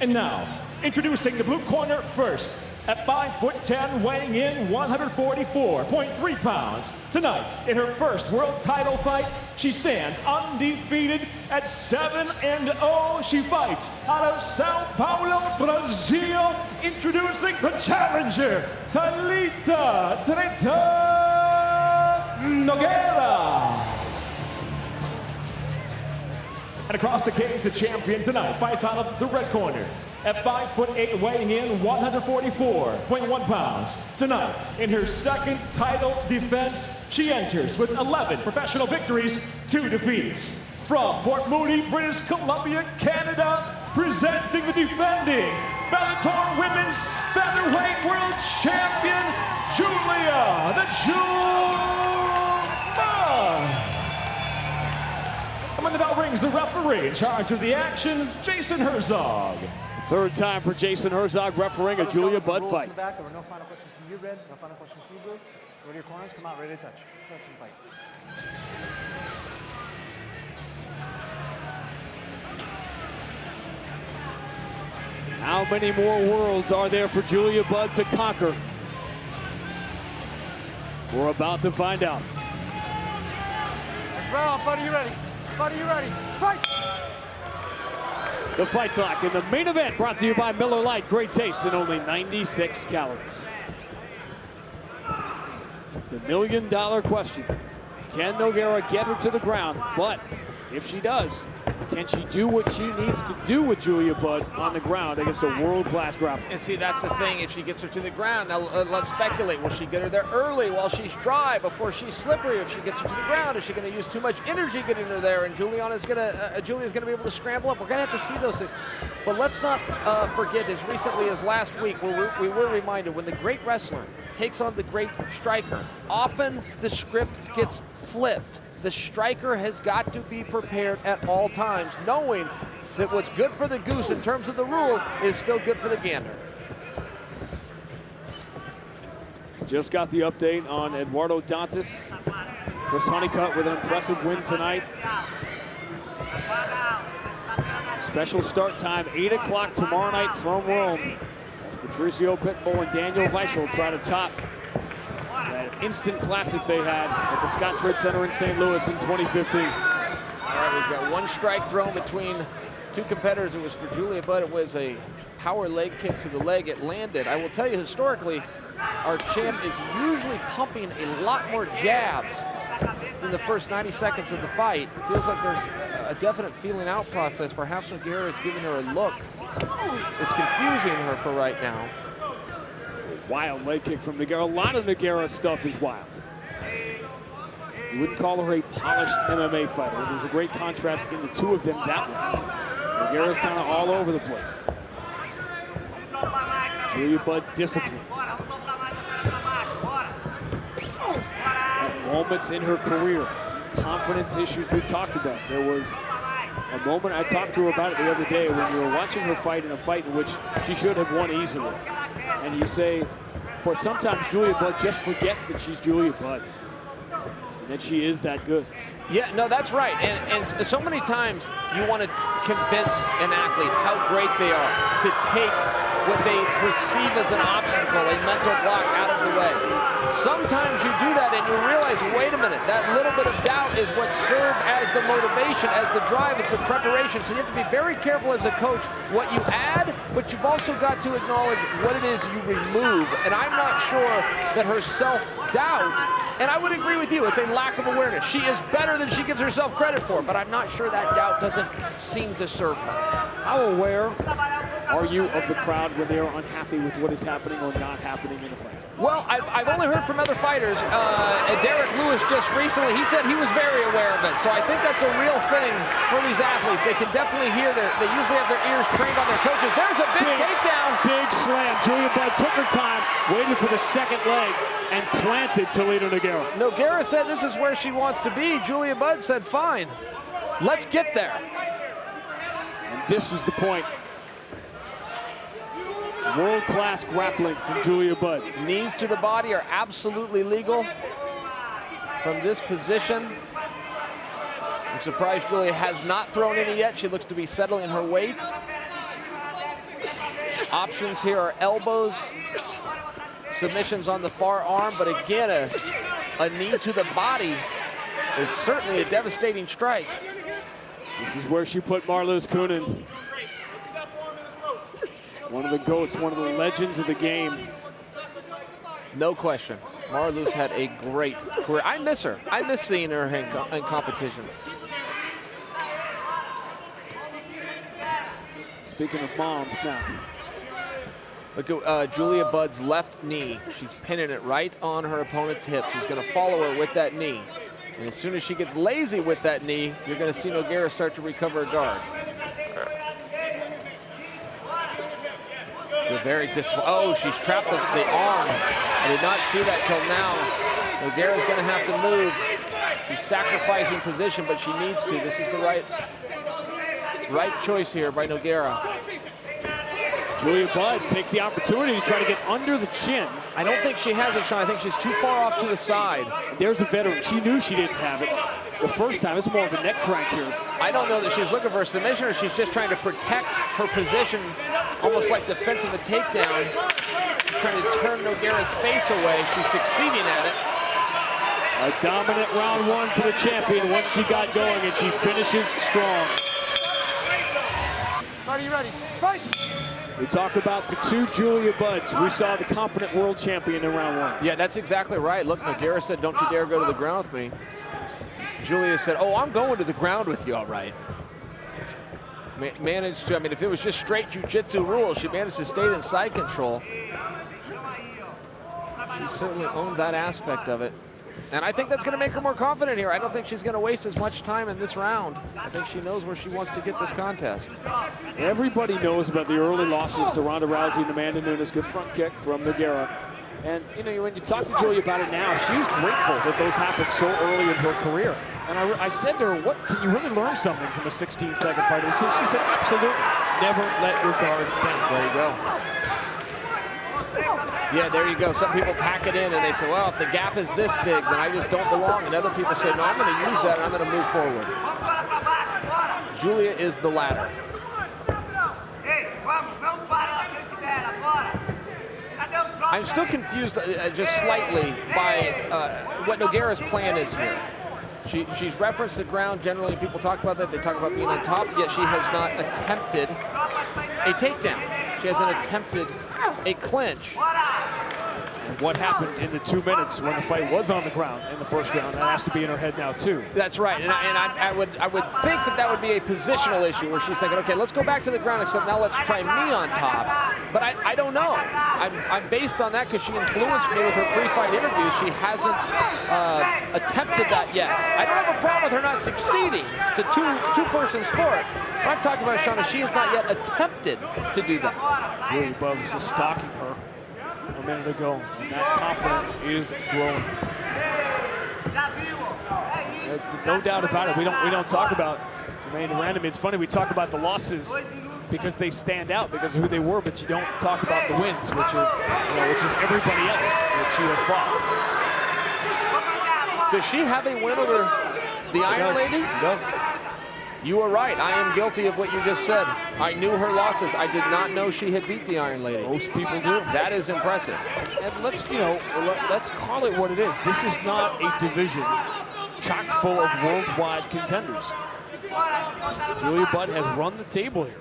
And now, introducing the blue corner first. At 5'10", weighing in 144.3 pounds. Tonight, in her first world title fight, she stands undefeated at 7-0. She fights out of Sao Paulo, Brazil. Introducing the challenger, Talita Nogueira. And across the cage, the champion tonight fights out of the red corner. At 5'8", weighing in 144.1 pounds. Tonight, in her second title defense, she enters with 11 professional victories, 2 defeats. From Port Moody, British Columbia, Canada, presenting the defending Bellator Women's Featherweight World Champion, Julia the Jewel Budd. And when the bell rings, the referee in charge of the action, Jason Herzog. Third time for Jason Herzog refereeing a Julia Budd fight. There were no final questions from you, Red. No final questions from you, Blue. Go to your corners, come out, ready to touch. Let's fight. How many more worlds are there for Julia Budd to conquer? We're about to find out. Next round, buddy, you ready? Buddy, you ready? Fight! The fight clock in the main event brought to you by Miller Lite. Great taste and only 96 calories. The million-dollar question. Can Nogueira get her to the ground? But if she does, can she do what she needs to do with Julia Budd on the ground against a world-class grappler? And see, that's the thing. If she gets her to the ground, now let's speculate. Will she get her there early while she's dry, before she's slippery? If she gets her to the ground, is she going to use too much energy getting her there? And Julia's going to be able to scramble up. We're going to have to see those things. But let's not forget, as recently as last week, where we were reminded, when the great wrestler takes on the great striker, often the script gets flipped. The striker has got to be prepared at all times, knowing that what's good for the goose in terms of the rules is still good for the gander. Just got the update on Eduardo Dantas. Chris Honeycutt with an impressive win tonight. Special start time, 8 o'clock tomorrow night from Rome. As Patricio Pitbull and Daniel Weichel try to top that instant classic they had at the Scott Trade Center in St. Louis in 2015. All right, we've got one strike thrown between two competitors. It was for Julia Budd. It was a power leg kick to the leg. It landed. I will tell you, historically, our champ is usually pumping a lot more jabs in the first 90 seconds of the fight. It feels like there's a definite feeling out process. Perhaps Nogueira is giving her a look. It's confusing her for right now. Wild leg kick from Nogueira. A lot of Nogueira stuff is wild. You wouldn't call her a polished MMA fighter. There's a great contrast in the two of them that way. Nogueira's kind of all over the place. Julia Budd disciplined. At moments in her career, confidence issues we've talked about. There was a moment I talked to her about it the other day when we were watching her fight in a fight in which she should have won easily. And you say, boy, sometimes Julia Budd just forgets that she's Julia Budd, and that she is that good. Yeah, no, that's right. And so many times you want to convince an athlete how great they are to take what they perceive as an obstacle, a mental block, out of the way. Sometimes you do that and you realize, wait a minute, that little bit of doubt is what served as the motivation, as the drive, as the preparation. So you have to be very careful as a coach what you add, but you've also got to acknowledge what it is you remove. And I'm not sure that her self-doubt, and I would agree with you, it's a lack of awareness. She is better than she gives herself credit for, but I'm not sure that doubt doesn't seem to serve her. How aware are you of the crowd when they are unhappy with what is happening or not happening in a fight? Well, I've only heard from other fighters. Derek Lewis just recently, he said he was very aware of it. So I think that's a real thing for these athletes. They can definitely hear they usually have their ears trained on their coaches. There's a big takedown. Big slam. Julia Budd took her time, waited for the second leg, and planted Talita Nogueira. Nogueira said this is where she wants to be. Julia Budd said, fine, let's get there. And this was the point. World-class grappling from Julia Budd. Knees to the body are absolutely legal from this position. I'm surprised Julia has not thrown any yet. She looks to be settling her weight. Options here are elbows, submissions on the far arm, but again, a knee to the body is certainly a devastating strike. This is where she put Marloes Coenen. One of the GOATs, one of the legends of the game. No question. Marloes had a great career. I miss her. I miss seeing her in competition. Speaking of moms now. Look at Julia Budd's left knee. She's pinning it right on her opponent's hip. She's going to follow her with that knee. And as soon as she gets lazy with that knee, you're going to see Nogueira start to recover a guard. Oh, she's trapped the arm. I did not see that till now. Nogueira's going to have to move. She's sacrificing position, but she needs to. This is the right choice here by Nogueira. Julia Budd takes the opportunity to try to get under the chin. I don't think she has it, Sean. I think she's too far off to the side. There's a veteran. She knew she didn't have it the first time. It's more of a neck crank here. I don't know that she's looking for a submission or she's just trying to protect her position, almost like defensive a takedown. She's trying to turn Nogueira's face away. She's succeeding at it. A dominant round one for the champion once she got going, and she finishes strong. Are you ready? Fight! We talk about the two Julia Budds. We saw the confident world champion in round one. Yeah, that's exactly right. Look, Nogueira said, don't you dare go to the ground with me. Julia said, oh, I'm going to the ground with you, all right. Managed to, I mean, if it was just straight jiu-jitsu rules, she managed to stay in side control. She certainly owned that aspect of it. And I think that's going to make her more confident here. I don't think she's going to waste as much time in this round. I think she knows where she wants to get this contest. Everybody knows about the early losses to Ronda Rousey and Amanda Nunes. Good front kick from Nogueira. And, you know, when you talk to Julia about it now, she's grateful that those happened so early in her career. And I said to her, what, can you really learn something from a 16-second fight? She said, absolutely. Never let your guard down. There you go. Yeah, there you go. Some people pack it in and they say, well, if the gap is this big, then I just don't belong. And other people say, no, I'm going to use that and I'm going to move forward. Julia is the latter. I'm still confused just slightly by what Nogueira's plan is here. She's referenced the ground. Generally, people talk about that. They talk about being on top, yet she has not attempted a takedown. She hasn't attempted a clinch. And what happened in the 2 minutes when the fight was on the ground in the first round, that has to be in her head now too. That's right, and I would think that would be a positional issue where she's thinking, okay, let's go back to the ground, except now let's try me on top. But I don't know. I'm based on that because she influenced me with her pre-fight interviews. She hasn't attempted that yet. I don't have a problem with her not succeeding. It's a two-person sport. What I'm talking about, Shauna, she has not yet attempted to do that. Julia Budd was just stalking her a minute ago, and that confidence is growing. No doubt about it. We don't talk about Jermaine and Random. It's funny, we talk about the losses because they stand out because of who they were, but you don't talk about the wins, which is everybody else that she has fought. Does she have a win over the Iron Lady? She does. You are right. I am guilty of what you just said. I knew her losses. I did not know she had beat the Iron Lady. Most people do. That is impressive. And let's call it what it is. This is not a division chock full of worldwide contenders. Julia Budd has run the table here.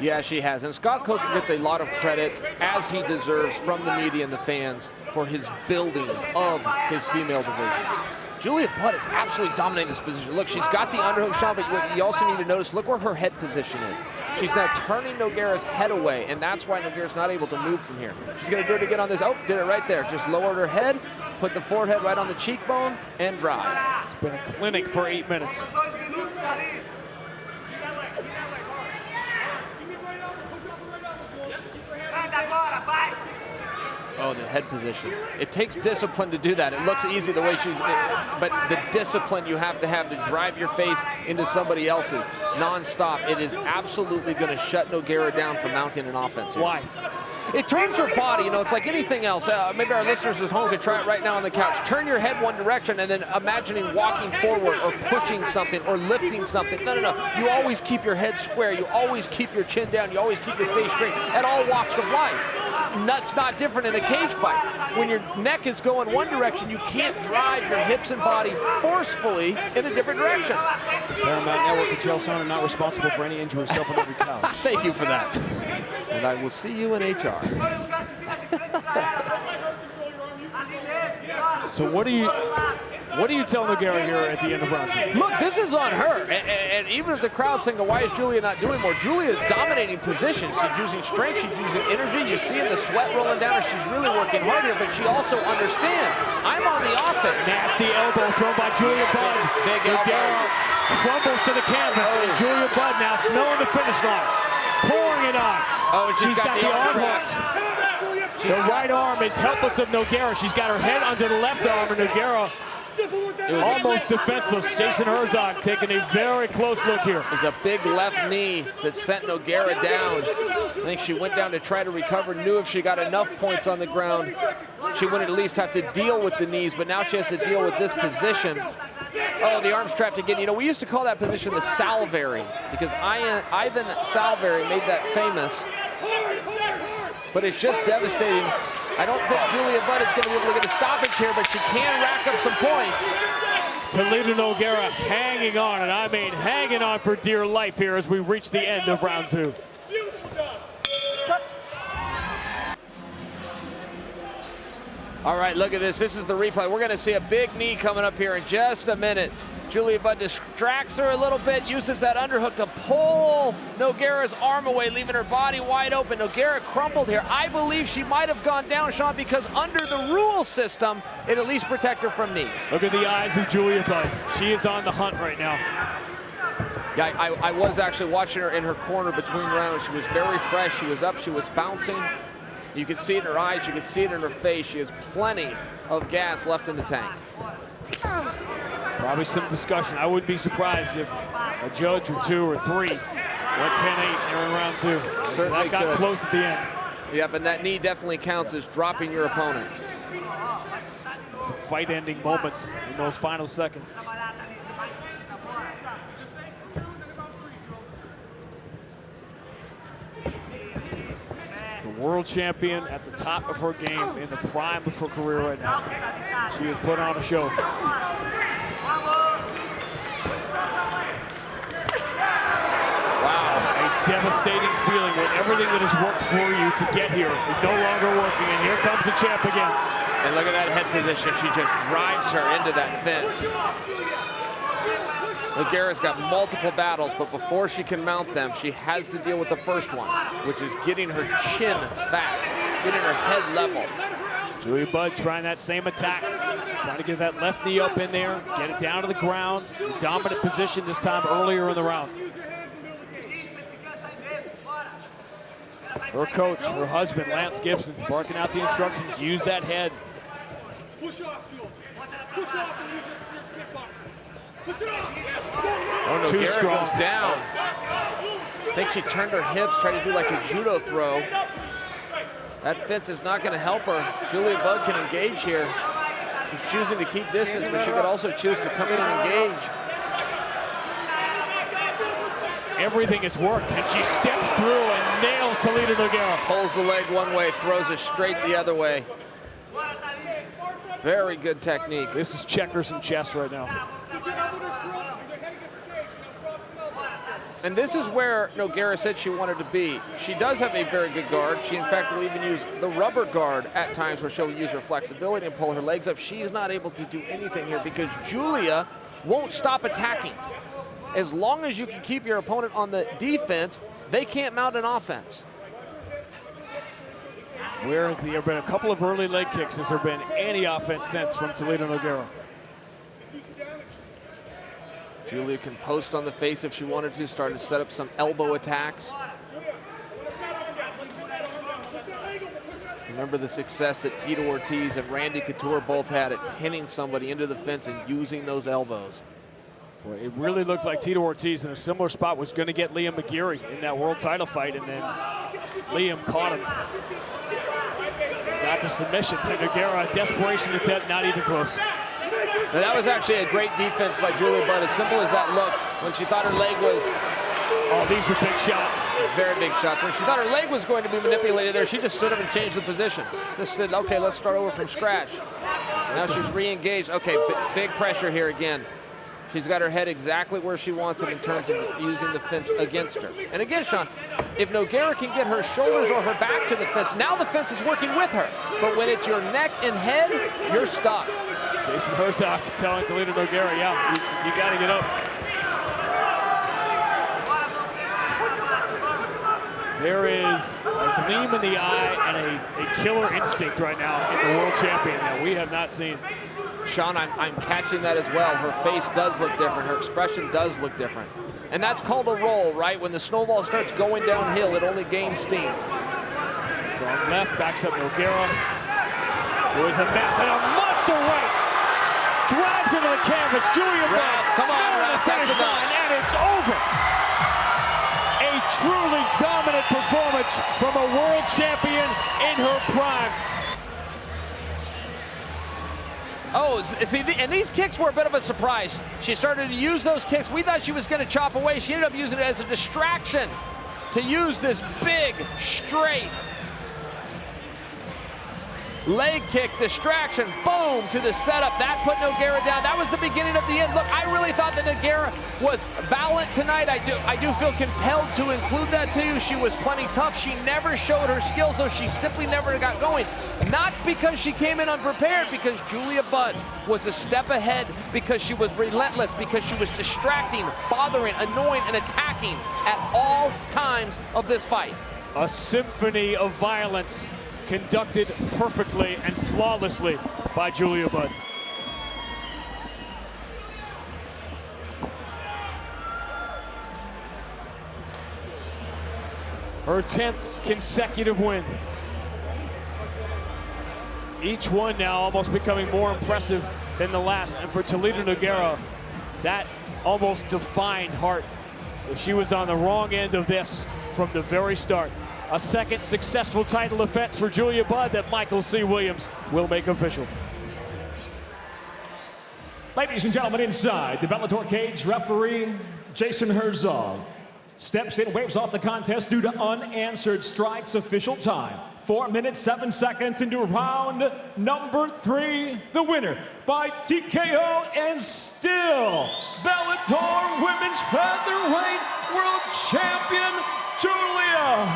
Yeah, she has. And Scott Coker gets a lot of credit, as he deserves, from the media and the fans for his building of his female divisions. Julia Budd is absolutely dominating this position. Look, she's got the underhook shot, but you also need to notice, look where her head position is. She's now turning Nogueira's head away, and that's why Nogueira's not able to move from here. She's going to do it again on this. Oh, did it right there. Just lowered her head, put the forehead right on the cheekbone, and drive. It's been a clinic for 8 minutes. Oh, the head position. It takes discipline to do that. It looks easy the way but the discipline you have to drive your face into somebody else's nonstop. It is absolutely going to shut Nogueira down from mounting an offense here. Why? It turns her body, you know, it's like anything else. Maybe our listeners at home can try it right now on the couch. Turn your head one direction and then imagining walking forward or pushing something or lifting something. No, no, no. You always keep your head square. You always keep your chin down. You always keep your face straight at all walks of life. That's not different in a cage fight. When your neck is going one direction, you can't drive your hips and body forcefully in a different direction. Paramount Network and Chael Sonnen not responsible for any injuries suffered on the couch. Thank you for that. And I will see you in HR. So what do you tell Nogueira here at the end of round 2? Look, this is on her. And even if the crowd's saying, why is Julia not doing more? Julia is dominating position. She's using strength. She's using energy. You see the sweat rolling down her. She's really working hard here, but she also understands, I'm on the offense. Nasty elbow thrown by Julia Budd. Big Nogueira crumbles to the canvas, and Julia Budd now smelling the finish line. Pouring it on. Oh, and she's got the arm hooks. The right arm is helpless of Nogueira. She's got her head under the left arm, and Nogueira almost defenseless. Jason Herzog taking a very close look here. There's a big left knee that sent Nogueira down. I think she went down to try to recover, knew if she got enough points on the ground, she would at least have to deal with the knees, but now she has to deal with this position. Oh, the arm's trapped again. You know, we used to call that position the Salvary because Ivan Salvary made that famous. But it's just devastating. I don't think Julia Budd is going to be able to get a stoppage here, but she can rack up some points. Talita Nogueira hanging on, and I mean hanging on for dear life here as we reach the end of round 2. All right, look at this. This is the replay. We're going to see a big knee coming up here in just a minute. Julia Budd distracts her a little bit, uses that underhook to pull Nogueira's arm away, leaving her body wide open. Nogueira crumbled here. I believe she might have gone down, Sean, because under the rule system, it at least protect her from knees. Look at the eyes of Julia Budd. She is on the hunt right now. Yeah, I was actually watching her in her corner between rounds. She was very fresh. She was up. She was bouncing. You could see it in her eyes. You could see it in her face. She has plenty of gas left in the tank. Probably some discussion. I wouldn't be surprised if a judge or 2 or 3 went 10-8 during round 2. Certainly that got close at the end. Yep, and that knee definitely counts as dropping your opponent. Some fight-ending moments in those final seconds. The world champion at the top of her game, in the prime of her career right now. She has put on a show. Devastating feeling when everything that has worked for you to get here is no longer working, and here comes the champ again. And look at that head position. She just drives her into that fence. Nogueira's got multiple battles, but before she can mount them, she has to deal with the first one, which is getting her chin back, getting her head level. Julia Budd trying that same attack, trying to get that left knee up in there, get it down to the ground. Dominant position this time earlier in the round. Her coach, her husband, Lance Gibson, barking out the instructions, use that head. Push off, Jules. Push off and use your kick box. Push it off. Oh, Too Nogueira strong. goes down. I think she turned her hips, tried to do like a judo throw. That fence is not going to help her. Julia Budd can engage here. She's choosing to keep distance, but she could also choose to come in and engage. Everything has worked, and she steps through and nails Talita Nogueira. Pulls the leg one way, throws it straight the other way. Very good technique. This is checkers and chess right now. And this is where Nogueira said she wanted to be. She does have a very good guard. She, in fact, will even use the rubber guard at times where she'll use her flexibility and pull her legs up. She's not able to do anything here because Julia won't stop attacking. As long as you can keep your opponent on the defense, they can't mount an offense. Whereas there have been a couple of early leg kicks, has there been any offense since from Talita Nogueira? Julia can post on the face if she wanted to, start to set up some elbow attacks. Remember the success that Tito Ortiz and Randy Couture both had at pinning somebody into the fence and using those elbows. Well, it really looked like Tito Ortiz in a similar spot was going to get Liam McGeary in that world title fight, and then Liam caught him. Got the submission. Nogueira, desperation attempt, not even close. Now, that was actually a great defense by Julia Budd. As simple as that looked, when she thought her leg was... Oh, these are big shots. Very big shots. When she thought her leg was going to be manipulated there, she just stood up and changed the position. Just said, okay, let's start over from scratch. Now she's re-engaged. Okay, big pressure here again. She's got her head exactly where she wants it in terms of using the fence against her. And again, Sean, if Nogueira can get her shoulders or her back to the fence, now the fence is working with her. But when it's your neck and head, you're stuck. Jason Herzog telling Talita Nogueira, yeah, you got to get up. There is a gleam in the eye and a killer instinct right now in the world champion that we have not seen. Sean, I'm catching that as well. Her face does look different. Her expression does look different. And that's called a roll, right? When the snowball starts going downhill, it only gains steam. Strong left, backs up Nogueira. There was a mess and a monster right. Drives into the canvas. Julia Budd, come on, the finish line, and it's over. A truly dominant performance from a world champion in her prime. Oh, see, and these kicks were a bit of a surprise. She started to use those kicks. We thought she was going to chop away. She ended up using it as a distraction to use this big, straight leg kick, distraction, boom, to the setup. That put Nogueira down. That was the beginning of the end. Look, I really thought that Nogueira was valiant tonight. I do feel compelled to include that to you. She was plenty tough. She never showed her skills, though. She simply never got going. Not because she came in unprepared, because Julia Budd was a step ahead, because she was relentless, because she was distracting, bothering, annoying, and attacking at all times of this fight. A symphony of violence conducted perfectly and flawlessly by Julia Budd. Her 10th consecutive win. Each one now almost becoming more impressive than the last. And for Talita Nogueira, that almost defined Hart. She was on the wrong end of this from the very start. A second successful title defense for Julia Budd that Michael C. Williams will make official. Ladies and gentlemen, inside the Bellator cage, referee Jason Herzog steps in, waves off the contest due to unanswered strikes. Official time, 4 minutes, 7 seconds into round number 3. The winner by TKO and still Bellator Women's Featherweight World Champion, Julia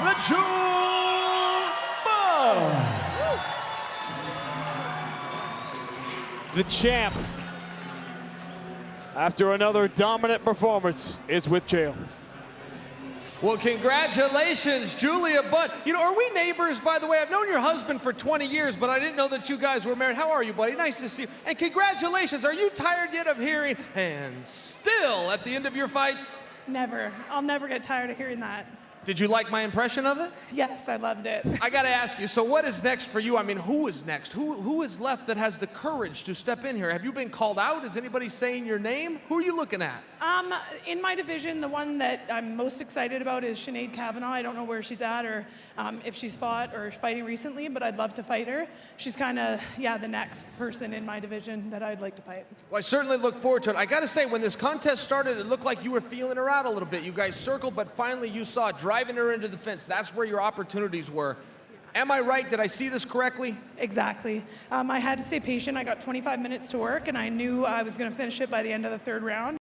the Jewel Budd. The champ, after another dominant performance, is with jail. Well, congratulations, Julia Budd. You know, are we neighbors, by the way? I've known your husband for 20 years, but I didn't know that you guys were married. How are you, buddy? Nice to see you. And congratulations. Are you tired yet of hearing, and still at the end of your fights? Never. I'll never get tired of hearing that. Did you like my impression of it? Yes, I loved it. I got to ask you, so what is next for you? I mean, who is next? Who is left that has the courage to step in here? Have you been called out? Is anybody saying your name? Who are you looking at? In my division, the one that I'm most excited about is Sinead Kavanagh. I don't know where she's at or if she's fought or fighting recently, but I'd love to fight her. She's kind of, the next person in my division that I'd like to fight. Well, I certainly look forward to it. I got to say, when this contest started, it looked like you were feeling her out a little bit. You guys circled, but finally you saw driving her into the fence. That's where your opportunities were. Am I right? Did I see this correctly? Exactly. I had to stay patient. I got 25 minutes to work, and I knew I was going to finish it by the end of the 3rd round.